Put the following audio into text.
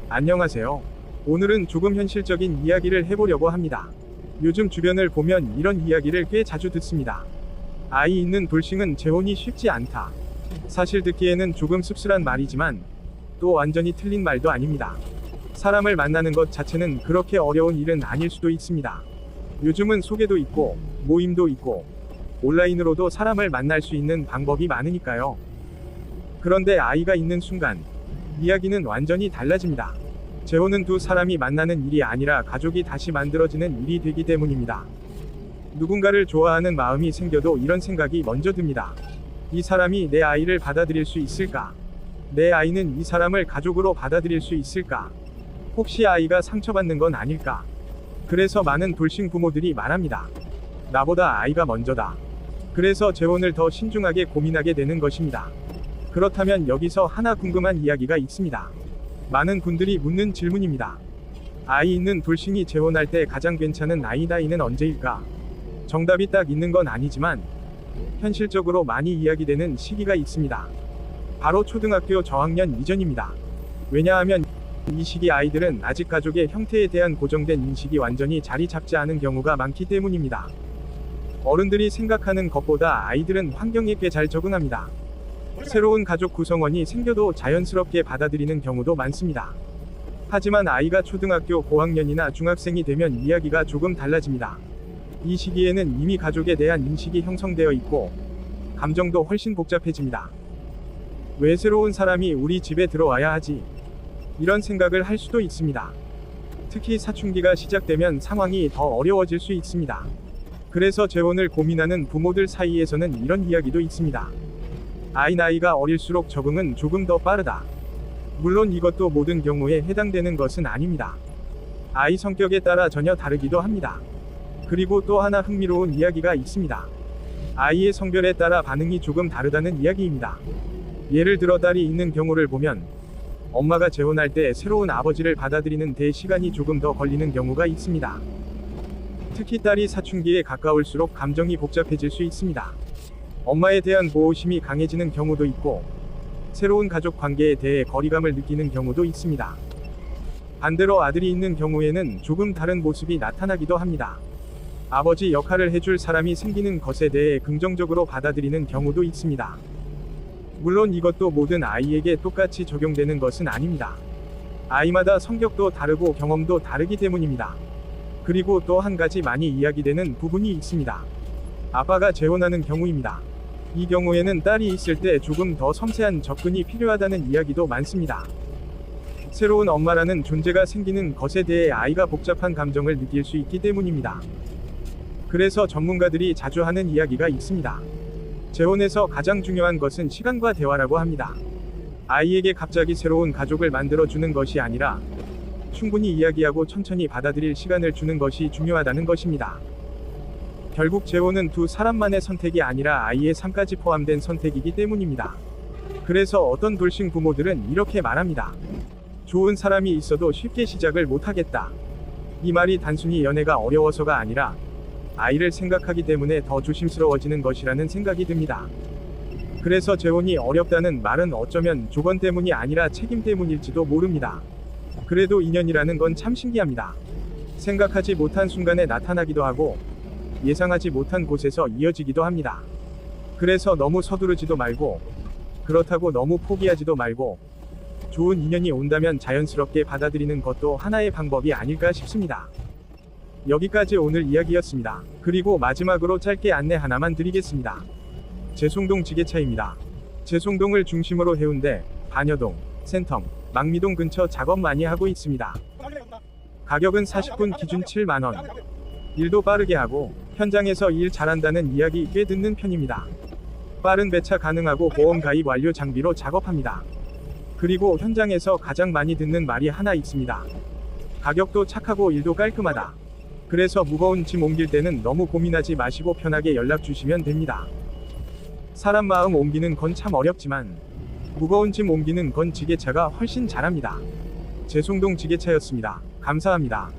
안녕하세요. 오늘은 조금 현실적인 이야기를 해보려고 합니다. 요즘 주변을 보면 이런 이야기를 꽤 자주 듣습니다. 아이 있는 돌싱은 재혼이 쉽지 않다. 사실 듣기에는 조금 씁쓸한 말이지만 또 완전히 틀린 말도 아닙니다. 사람을 만나는 것 자체는 그렇게 어려운 일은 아닐 수도 있습니다. 요즘은 소개도 있고 모임도 있고 온라인으로도 사람을 만날 수 있는 방법이 많으니까요. 그런데 아이가 있는 순간 이야기는 완전히 달라집니다. 재혼은 두 사람이 만나는 일이 아니라 가족이 다시 만들어지는 일이 되기 때문입니다. 누군가를 좋아하는 마음이 생겨도 이런 생각이 먼저 듭니다. 이 사람이 내 아이를 받아들일 수 있을까? 내 아이는 이 사람을 가족으로 받아들일 수 있을까? 혹시 아이가 상처받는 건 아닐까? 그래서 많은 돌싱 부모들이 말합니다. 나보다 아이가 먼저다. 그래서 재혼을 더 신중하게 고민하게 되는 것입니다. 그렇다면 여기서 하나 궁금한 이야기가 있습니다. 많은 분들이 묻는 질문입니다. 아이 있는 돌싱이 재혼할 때 가장 괜찮은 아이 나이는 언제일까? 정답이 딱 있는 건 아니지만 현실적으로 많이 이야기되는 시기가 있습니다. 바로 초등학교 저학년 이전입니다. 왜냐하면 이 시기 아이들은 아직 가족의 형태에 대한 고정된 인식이 완전히 자리 잡지 않은 경우가 많기 때문입니다. 어른들이 생각하는 것보다 아이들은 환경에 꽤 잘 적응합니다. 새로운 가족 구성원이 생겨도 자연스럽게 받아들이는 경우도 많습니다. 하지만 아이가 초등학교 고학년이나 중학생이 되면 이야기가 조금 달라집니다. 이 시기에는 이미 가족에 대한 인식이 형성되어 있고 감정도 훨씬 복잡해집니다. 왜 새로운 사람이 우리 집에 들어와야 하지? 이런 생각을 할 수도 있습니다. 특히 사춘기가 시작되면 상황이 더 어려워질 수 있습니다. 그래서 재혼을 고민하는 부모들 사이에서는 이런 이야기도 있습니다. 아이 나이가 어릴수록 적응은 조금 더 빠르다. 물론 이것도 모든 경우에 해당되는 것은 아닙니다. 아이 성격에 따라 전혀 다르기도 합니다. 그리고 또 하나 흥미로운 이야기가 있습니다. 아이의 성별에 따라 반응이 조금 다르다는 이야기입니다. 예를 들어 딸이 있는 경우를 보면 엄마가 재혼할 때 새로운 아버지를 받아들이는 데 시간이 조금 더 걸리는 경우가 있습니다. 특히 딸이 사춘기에 가까울수록 감정이 복잡해질 수 있습니다. 엄마에 대한 보호심이 강해지는 경우도 있고 새로운 가족 관계에 대해 거리감을 느끼는 경우도 있습니다. 반대로 아들이 있는 경우에는 조금 다른 모습이 나타나기도 합니다. 아버지 역할을 해줄 사람이 생기는 것에 대해 긍정적으로 받아들이는 경우도 있습니다. 물론 이것도 모든 아이에게 똑같이 적용되는 것은 아닙니다. 아이마다 성격도 다르고 경험도 다르기 때문입니다. 그리고 또 한 가지 많이 이야기되는 부분이 있습니다. 아빠가 재혼하는 경우입니다. 이 경우에는 딸이 있을 때 조금 더 섬세한 접근이 필요하다는 이야기도 많습니다. 새로운 엄마라는 존재가 생기는 것에 대해 아이가 복잡한 감정을 느낄 수 있기 때문입니다. 그래서 전문가들이 자주 하는 이야기가 있습니다. 재혼에서 가장 중요한 것은 시간과 대화라고 합니다. 아이에게 갑자기 새로운 가족을 만들어주는 것이 아니라 충분히 이야기하고 천천히 받아들일 시간을 주는 것이 중요하다는 것입니다. 결국 재혼은 두 사람만의 선택이 아니라 아이의 삶까지 포함된 선택이기 때문입니다. 그래서 어떤 돌싱 부모들은 이렇게 말합니다. 좋은 사람이 있어도 쉽게 시작을 못하겠다. 이 말이 단순히 연애가 어려워서가 아니라 아이를 생각하기 때문에 더 조심스러워지는 것이라는 생각이 듭니다. 그래서 재혼이 어렵다는 말은 어쩌면 조건 때문이 아니라 책임 때문일지도 모릅니다. 그래도 인연이라는 건 참 신기합니다. 생각하지 못한 순간에 나타나기도 하고 예상하지 못한 곳에서 이어지기도 합니다. 그래서 너무 서두르지도 말고 그렇다고 너무 포기하지도 말고 좋은 인연이 온다면 자연스럽게 받아들이는 것도 하나의 방법이 아닐까 싶습니다. 여기까지 오늘 이야기였습니다. 그리고 마지막으로 짧게 안내 하나만 드리겠습니다. 제송동 지게차입니다. 제송동을 중심으로 해운대, 반여동, 센텀, 망미동 근처 작업 많이 하고 있습니다. 가격은 40분 기준 7만원. 일도 빠르게 하고 현장에서 일 잘한다는 이야기 꽤 듣는 편입니다. 빠른 배차 가능하고 보험 가입 완료 장비로 작업합니다. 그리고 현장에서 가장 많이 듣는 말이 하나 있습니다. 가격도 착하고 일도 깔끔하다. 그래서 무거운 짐 옮길 때는 너무 고민하지 마시고 편하게 연락 주시면 됩니다. 사람 마음 옮기는 건 참 어렵지만 무거운 짐 옮기는 건 지게차가 훨씬 잘합니다. 제송동 지게차였습니다. 감사합니다.